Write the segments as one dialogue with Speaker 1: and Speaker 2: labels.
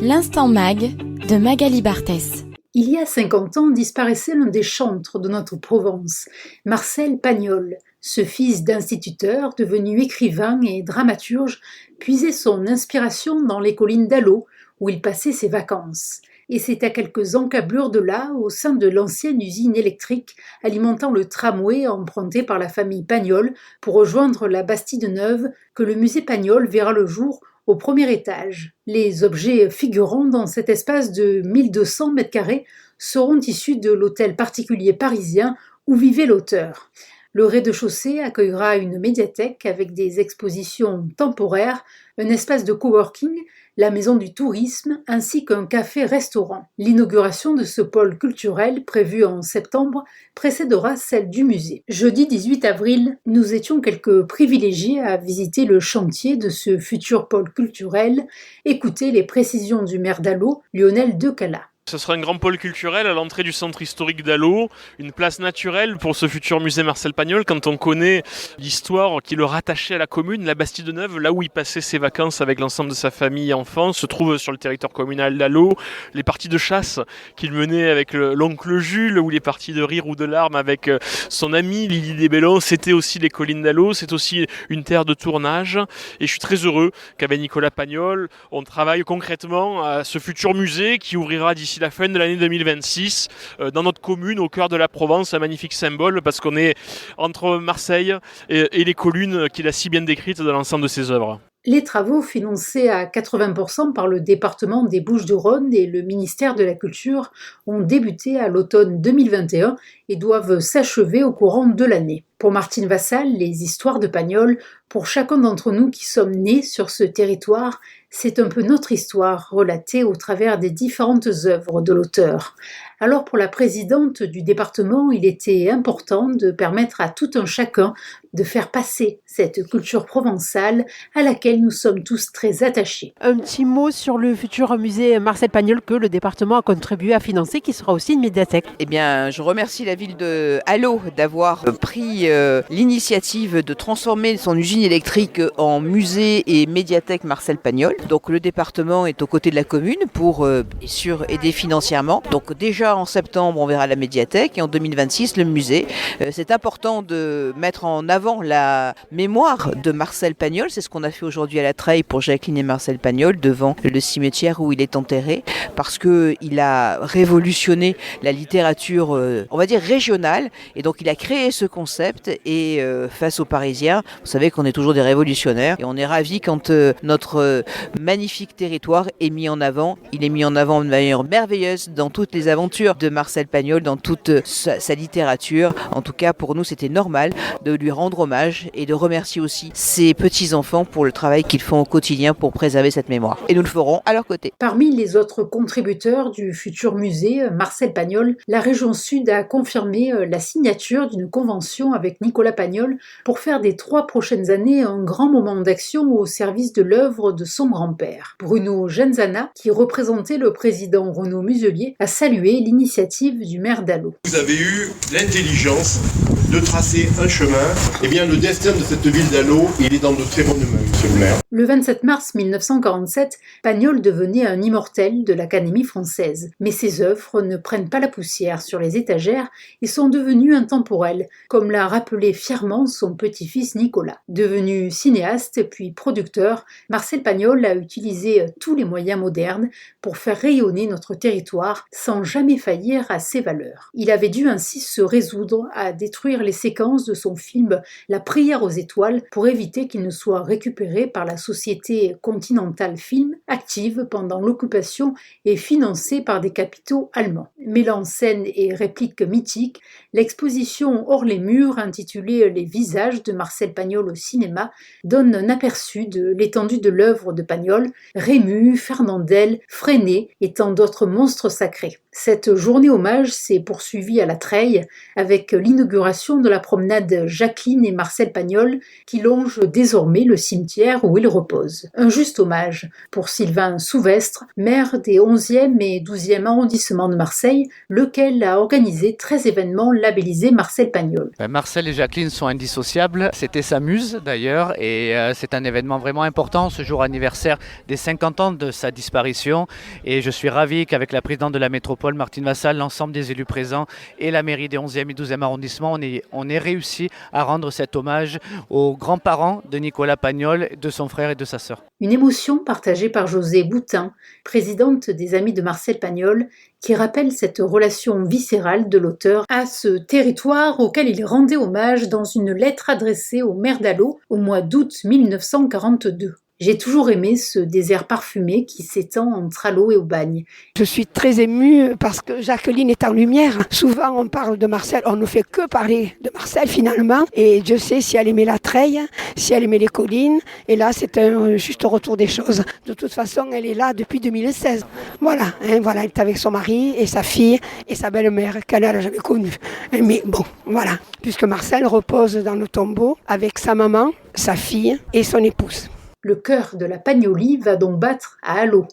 Speaker 1: L'Instant Mag de Magali Barthès.
Speaker 2: Il y a 50 ans disparaissait l'un des chantres de notre Provence, Marcel Pagnol. Ce fils d'instituteur, devenu écrivain et dramaturge, puisait son inspiration dans les collines d'Allaux, où il passait ses vacances. Et c'est à quelques encablures de là, au sein de l'ancienne usine électrique alimentant le tramway emprunté par la famille Pagnol pour rejoindre la Bastide-Neuve, que le musée Pagnol verra le jour au premier étage. Les objets figurant dans cet espace de 1200 m² seront issus de l'hôtel particulier parisien où vivait l'auteur. Le rez-de-chaussée accueillera une médiathèque avec des expositions temporaires, un espace de coworking, la maison du tourisme ainsi qu'un café-restaurant. L'inauguration de ce pôle culturel, prévue en septembre, précédera celle du musée. Jeudi 18 avril, nous étions quelques privilégiés à visiter le chantier de ce futur pôle culturel. Écoutez les précisions du maire d'Allaux, Lionel Decala.
Speaker 3: Ce sera un grand pôle culturel à l'entrée du centre historique d'Allaux, une place naturelle pour ce futur musée Marcel Pagnol quand on connaît l'histoire qui le rattachait à la commune. La Bastide-Neuve, là où il passait ses vacances avec l'ensemble de sa famille et enfants, se trouve sur le territoire communal d'Allaux. Les parties de chasse qu'il menait avec l'oncle Jules, ou les parties de rire ou de larmes avec son ami Lily Desbellons, c'était aussi les collines d'Allaux, c'est aussi une terre de tournage. Et je suis très heureux qu'avec Nicolas Pagnol, on travaille concrètement à ce futur musée qui ouvrira d'ici la fin de l'année 2026 dans notre commune au cœur de la Provence, un magnifique symbole parce qu'on est entre Marseille et les collines qu'il a si bien décrites dans l'ensemble de ses œuvres.
Speaker 2: Les travaux, financés à 80% par le département des Bouches-du-Rhône et le ministère de la Culture, ont débuté à l'automne 2021 et doivent s'achever au courant de l'année. Pour Martine Vassal, les histoires de Pagnol, pour chacun d'entre nous qui sommes nés sur ce territoire, c'est un peu notre histoire relatée au travers des différentes œuvres de l'auteur. Alors pour la présidente du département, il était important de permettre à tout un chacun de faire passer cette culture provençale à laquelle nous sommes tous très attachés.
Speaker 4: Un petit mot sur le futur musée Marcel Pagnol que le département a contribué à financer, qui sera aussi une médiathèque.
Speaker 5: Eh bien, je remercie la ville de Allaux d'avoir pris l'initiative de transformer son usine électrique en musée et médiathèque Marcel Pagnol. Donc le département est aux côtés de la commune pour bien sûr aider financièrement. Donc déjà en septembre, on verra la médiathèque et en 2026, le musée. C'est important de mettre en avant la mémoire de Marcel Pagnol. C'est ce qu'on a fait aujourd'hui à la Treille pour Jacqueline et Marcel Pagnol devant le cimetière où il est enterré parce qu'il a révolutionné la littérature, on va dire régionale, et donc il a créé ce concept et face aux Parisiens, vous savez qu'on est toujours des révolutionnaires et on est ravis quand notre magnifique territoire est mis en avant. Il est mis en avant de manière merveilleuse dans toutes les aventures de Marcel Pagnol, dans toute sa littérature. En tout cas, pour nous, c'était normal de lui rendre hommage et de remercier aussi ses petits-enfants pour le travail qu'ils font au quotidien pour préserver cette mémoire. Et nous le ferons à leur côté.
Speaker 2: Parmi les autres contributeurs du futur musée Marcel Pagnol, la région Sud a confirmé la signature d'une convention avec Nicolas Pagnol pour faire des 3 prochaines années un grand moment d'action au service de l'œuvre de son grand-père. Bruno Genzana, qui représentait le président Renaud Muselier, a salué l'initiative du maire d'Allaux.
Speaker 6: Vous avez eu l'intelligence de tracer un chemin. Eh bien, le destin de cette ville d'Allaux, il est dans de très bonnes mains, monsieur le maire.
Speaker 2: Le 27 mars 1947, Pagnol devenait un immortel de l'Académie française. Mais ses œuvres ne prennent pas la poussière sur les étagères et sont devenues intemporelles, comme l'a rappelé fièrement son petit-fils Nicolas. Devenu cinéaste puis producteur, Marcel Pagnol a utilisé tous les moyens modernes pour faire rayonner notre territoire sans jamais faillir à ses valeurs. Il avait dû ainsi se résoudre à détruire les séquences de son film La prière aux étoiles pour éviter qu'il ne soit récupéré par la société Continental Film, active pendant l'occupation et financée par des capitaux allemands. Mêlant scènes et répliques mythiques, l'exposition Hors les murs, intitulée Les visages de Marcel Pagnol au cinéma, donne un aperçu de l'étendue de l'œuvre de Pagnol, Rému, Fernandel, Freinet et tant d'autres monstres sacrés. Cette journée hommage s'est poursuivie à la Treille avec l'inauguration de la promenade Jacqueline et Marcel Pagnol qui longe désormais le cimetière où ils repose. Un juste hommage pour Sylvain Souvestre, maire des 11e et 12e arrondissements de Marseille, lequel a organisé 13 événements labellisés Marcel Pagnol.
Speaker 7: Marcel et Jacqueline sont indissociables. C'était sa muse d'ailleurs et c'est un événement vraiment important, ce jour anniversaire des 50 ans de sa disparition. Et je suis ravi qu'avec la présidente de la métropole, Martine Vassal, l'ensemble des élus présents et la mairie des 11e et 12e arrondissements, on ait réussi à rendre cet hommage aux grands-parents de Nicolas Pagnol, de son frère et de sa sœur.
Speaker 2: Une émotion partagée par Josée Boutin, présidente des Amis de Marcel Pagnol, qui rappelle cette relation viscérale de l'auteur à ce territoire auquel il rendait hommage dans une lettre adressée au maire d'Allot au mois d'août 1942. J'ai toujours aimé ce désert parfumé qui s'étend entre Allot et Aubagne.
Speaker 8: Je suis très émue parce que Jacqueline est en lumière. Souvent on parle de Marcel, on ne fait que parler de Marcel finalement. Et Dieu sait si elle aimait la treille, si elle aimait les collines. Et là c'est un juste retour des choses. De toute façon elle est là depuis 2016. Voilà, elle est avec son mari et sa fille et sa belle-mère qu'elle n'a jamais connue. Mais bon, voilà, puisque Marcel repose dans le tombeau avec sa maman, sa fille et son épouse.
Speaker 2: Le cœur de la Pagnolie va donc battre à Allot,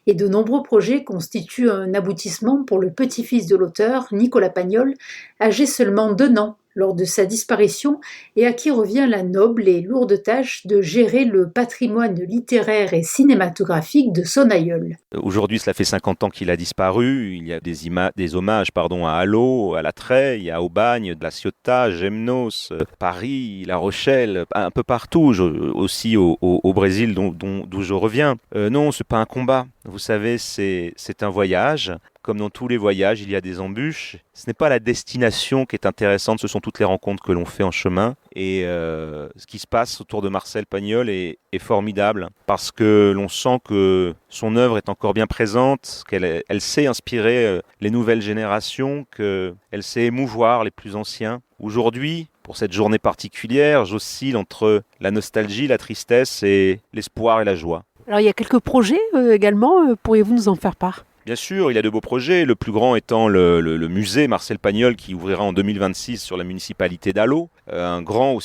Speaker 2: et de nombreux projets constituent un aboutissement pour le petit-fils de l'auteur, Nicolas Pagnol, âgé seulement d'1 an lors de sa disparition et à qui revient la noble et lourde tâche de gérer le patrimoine littéraire et cinématographique de son aïeul.
Speaker 9: Aujourd'hui, cela fait 50 ans qu'il a disparu. Il y a des hommages à Allot, à La Treille, à Aubagne, de la Ciotat, Gemnos, Paris, La Rochelle, un peu partout, aussi au Brésil d'où je reviens. Non, c'est pas un combat. Vous savez, c'est un voyage. Comme dans tous les voyages, il y a des embûches. Ce n'est pas la destination qui est intéressante, ce sont toutes les rencontres que l'on fait en chemin. Et ce qui se passe autour de Marcel Pagnol est formidable parce que l'on sent que son œuvre est encore bien présente, qu'elle sait inspirer les nouvelles générations, qu'elle sait émouvoir les plus anciens. Aujourd'hui, pour cette journée particulière, j'oscille entre la nostalgie, la tristesse et l'espoir et la joie.
Speaker 4: Alors il y a quelques projets également, pourriez-vous nous en faire part ?
Speaker 9: Bien sûr, il y a de beaux projets, le plus grand étant le musée Marcel Pagnol qui ouvrira en 2026 sur la municipalité d'Allot. Un grand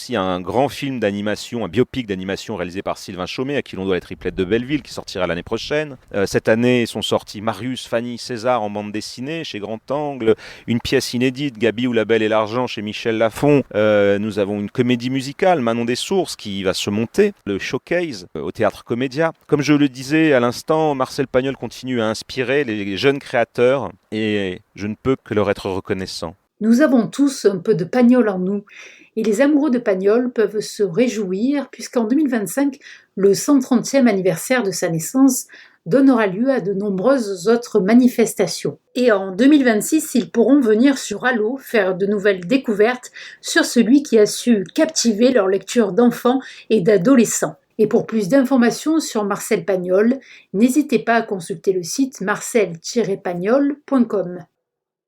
Speaker 9: film d'animation, un biopic d'animation réalisé par Sylvain Chaumet, à qui l'on doit les triplettes de Belleville, qui sortira l'année prochaine. Cette année sont sortis Marius, Fanny, César en bande dessinée chez Grand Angle, une pièce inédite, Gabi ou la Belle et l'Argent chez Michel Lafon. Nous avons une comédie musicale, Manon des Sources, qui va se monter, le Showcase au Théâtre Comédia. Comme je le disais à l'instant, Marcel Pagnol continue à inspirer les jeunes créateurs et je ne peux que leur être reconnaissant.
Speaker 2: Nous avons tous un peu de Pagnol en nous et les amoureux de Pagnol peuvent se réjouir puisqu'en 2025, le 130e anniversaire de sa naissance donnera lieu à de nombreuses autres manifestations. Et en 2026, ils pourront venir sur Allot faire de nouvelles découvertes sur celui qui a su captiver leur lecture d'enfants et d'adolescents. Et pour plus d'informations sur Marcel Pagnol, n'hésitez pas à consulter le site marcel-pagnol.com.